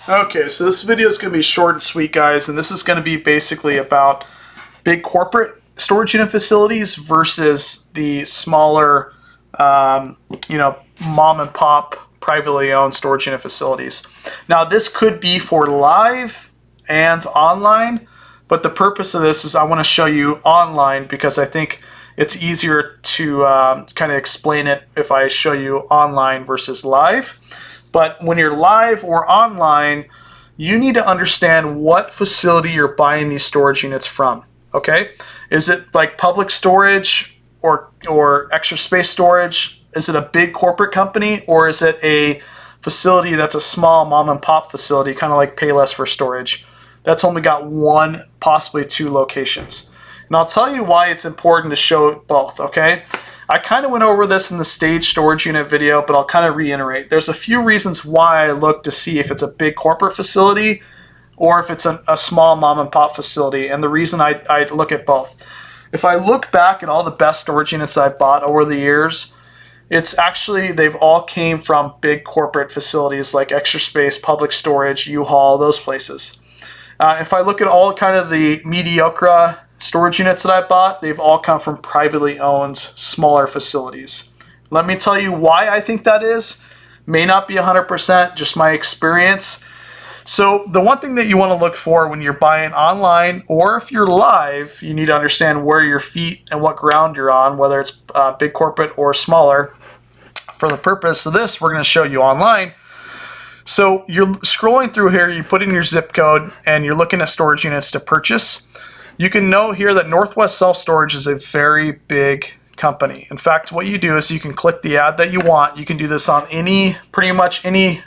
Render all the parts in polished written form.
Okay, so this video is going to be short and sweet, guys, and this is going to be basically about big corporate storage unit facilities versus the smaller, mom and pop, privately owned storage unit facilities. Now, this could be for live and online, but the purpose of this is I want to show you online because I think it's easier to kind of explain it if I show you online versus live. But when you're live or online, you need to understand what facility you're buying these storage units from, okay? Is it like public storage or extra space storage? Is it a big corporate company, or is it a facility that's a small mom and pop facility, kind of like Payless for storage, that's only got one, possibly two locations? And I'll tell you why it's important to show both, okay? I kind of went over this in the stage storage unit video, but I'll kind of reiterate. There's a few reasons why I look to see if it's a big corporate facility or if it's a small mom and pop facility, and the reason I look at both. If I look back at all the best storage units I've bought over the years, it's actually, they've all came from big corporate facilities like Extra Space, Public Storage, U-Haul, those places. If I look at all kind of the mediocre storage units that I bought, they've all come from privately owned, smaller facilities. Let me tell you why I think that is. May not be 100%, just my experience. So the one thing that you want to look for when you're buying online, or if you're live, you need to understand where your feet and what ground you're on, whether it's big corporate or smaller. For the purpose of this, we're going to show you online. So you're scrolling through here, you put in your zip code, and you're looking at storage units to purchase. You can know here that Northwest Self Storage is a very big company. In fact, what you do is you can click the ad that you want. You can do this on pretty much any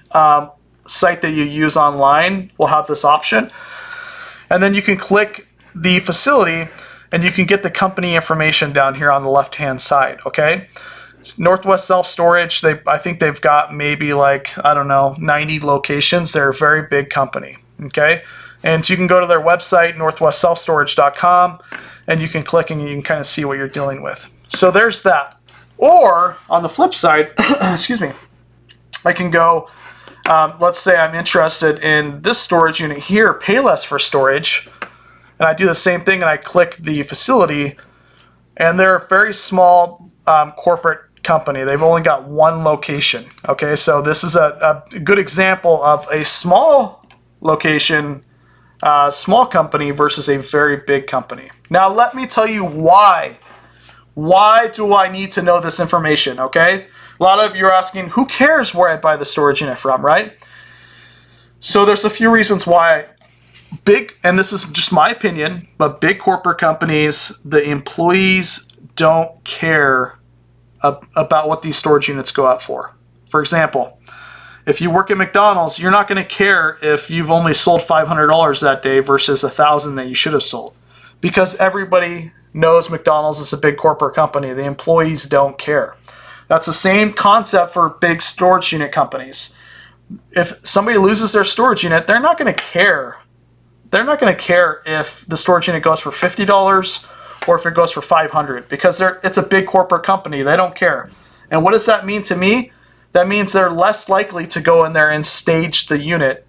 site that you use online will have this option. And then you can click the facility and you can get the company information down here on the left-hand side, okay? Northwest Self Storage, I think they've got maybe 90 locations. They're a very big company, okay? And so you can go to their website, northwestselfstorage.com, and you can click and you can kind of see what you're dealing with. So there's that. Or on the flip side, excuse me, I can go, let's say I'm interested in this storage unit here, Payless for storage, and I do the same thing and I click the facility, and they're a very small corporate company. They've only got one location. Okay, so this is a good example of a small location, small company versus a very big company. Now let me tell you why. Why do I need to know this information, okay? A lot of you are asking, who cares where I buy the storage unit from, right? So there's a few reasons why big, and this is just my opinion, but big corporate companies, the employees don't care about what these storage units go out for. For example, if you work at McDonald's, you're not going to care if you've only sold $500 that day versus $1,000 that you should have sold, because everybody knows McDonald's is a big corporate company. The employees don't care. That's the same concept for big storage unit companies. If somebody loses their storage unit, they're not going to care. They're not going to care if the storage unit goes for $50 or if it goes for $500, because it's a big corporate company. They don't care. And what does that mean to me? That means they're less likely to go in there and stage the unit,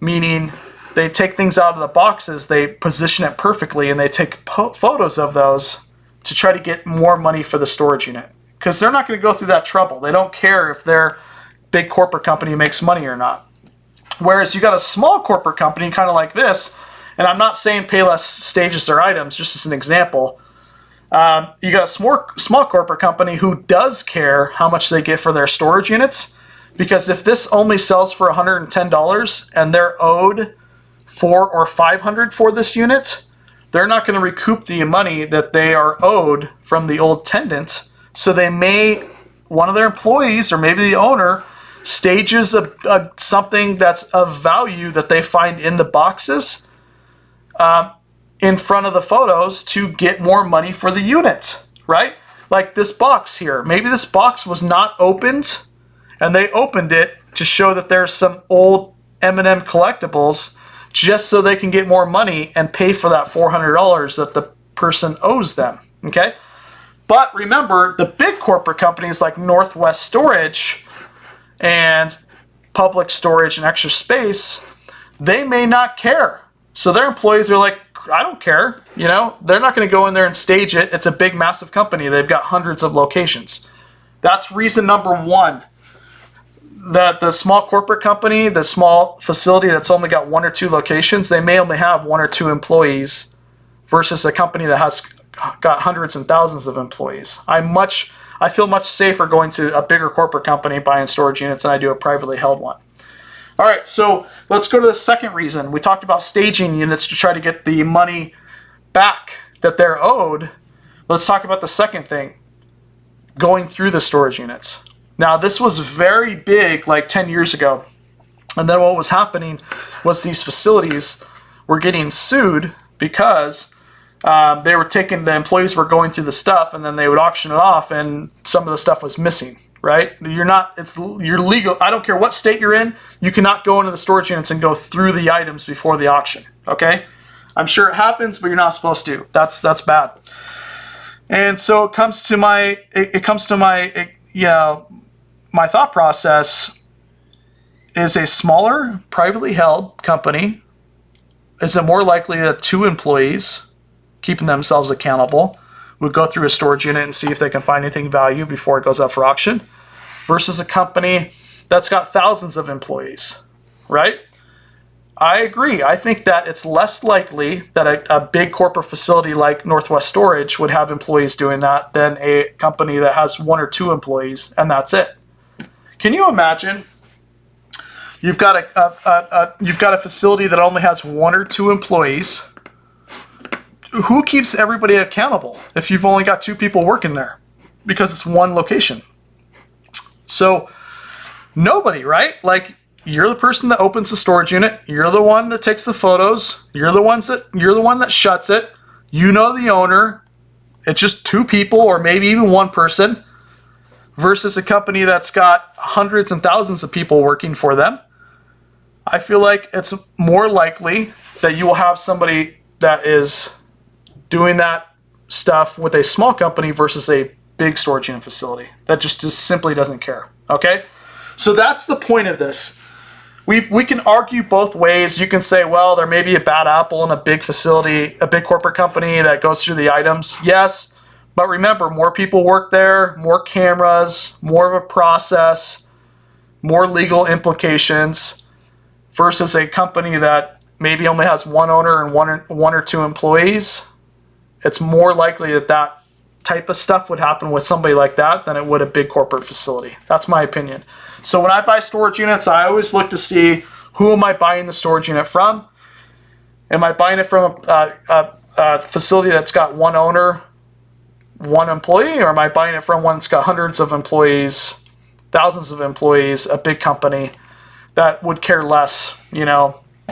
meaning they take things out of the boxes, they position it perfectly, and they take photos of those to try to get more money for the storage unit, because they're not going to go through that trouble. They don't care if their big corporate company makes money or not. Whereas you got a small corporate company kind of like this, and I'm not saying Payless stages their items, just as an example. You got a small corporate company who does care how much they get for their storage units, because if this only sells for $110 and they're owed $400 or $500 for this unit, they're not going to recoup the money that they are owed from the old tenant. So one of their employees or maybe the owner stages something that's of value that they find in the boxes in front of the photos to get more money for the unit, right? Like this box here. Maybe this box was not opened, and they opened it to show that there's some old M&M collectibles just so they can get more money and pay for that $400 that the person owes them, okay? But remember, the big corporate companies like Northwest Storage and public storage and extra space, they may not care. So their employees are like, I don't care. You know, they're not going to go in there and stage it. It's a big, massive company. They've got hundreds of locations. That's reason number one. That the small corporate company, the small facility that's only got 1 or 2 locations, they may only have 1 or 2 employees versus a company that has got hundreds and thousands of employees. I feel much safer going to a bigger corporate company buying storage units than I do a privately held one. All right, so let's go to the second reason. We talked about staging units to try to get the money back that they're owed. Let's talk about the second thing, going through the storage units. Now, this was very big like 10 years ago. And then what was happening was these facilities were getting sued because they were taking, the employees were going through the stuff and then they would auction it off and some of the stuff was missing, right? You're legal. I don't care what state you're in. You cannot go into the storage units and go through the items before the auction, okay? I'm sure it happens, but you're not supposed to. That's bad. And so it comes to my my thought process is a smaller, privately held company, is it more likely that 2 employees, keeping themselves accountable, would go through a storage unit and see if they can find anything value before it goes up for auction, versus a company that's got thousands of employees, right? I agree. I think that it's less likely that a big corporate facility like Northwest Storage would have employees doing that than a company that has 1 or 2 employees and that's it. Can you imagine? You've got a facility that only has 1 or 2 employees. Who keeps everybody accountable if you've only got 2 people working there? Because it's 1 location. So nobody, right? Like, you're the person that opens the storage unit. You're the one that takes the photos. You're the one that shuts it. You know the owner. It's just 2 people or maybe even 1 person. Versus a company that's got hundreds and thousands of people working for them. I feel like it's more likely that you will have somebody that is doing that stuff with a small company versus a big storage unit facility that just simply doesn't care. Okay? So that's the point of this. We can argue both ways. You can say, well, there may be a bad apple in a big facility, a big corporate company that goes through the items. Yes. But remember, more people work there, more cameras, more of a process, more legal implications versus a company that maybe only has 1 owner and one or 2 employees. It's more likely that type of stuff would happen with somebody like that than it would a big corporate facility. That's my opinion. So when I buy storage units, I always look to see who am I buying the storage unit from. Am I buying it from a facility that's got 1 owner, 1 employee, or am I buying it from one that's got hundreds of employees, thousands of employees, a big company that would care less,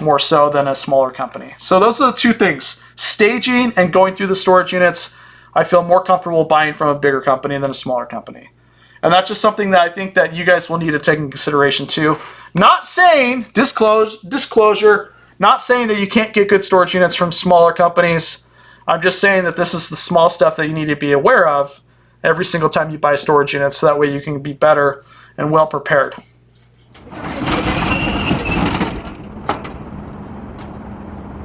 more so than a smaller company? So those are the 2 things. Staging and going through the storage units, I feel more comfortable buying from a bigger company than a smaller company. And that's just something that I think that you guys will need to take in consideration too. Not saying, disclosure, not saying that you can't get good storage units from smaller companies. I'm just saying that this is the small stuff that you need to be aware of every single time you buy storage units, so that way you can be better and well prepared.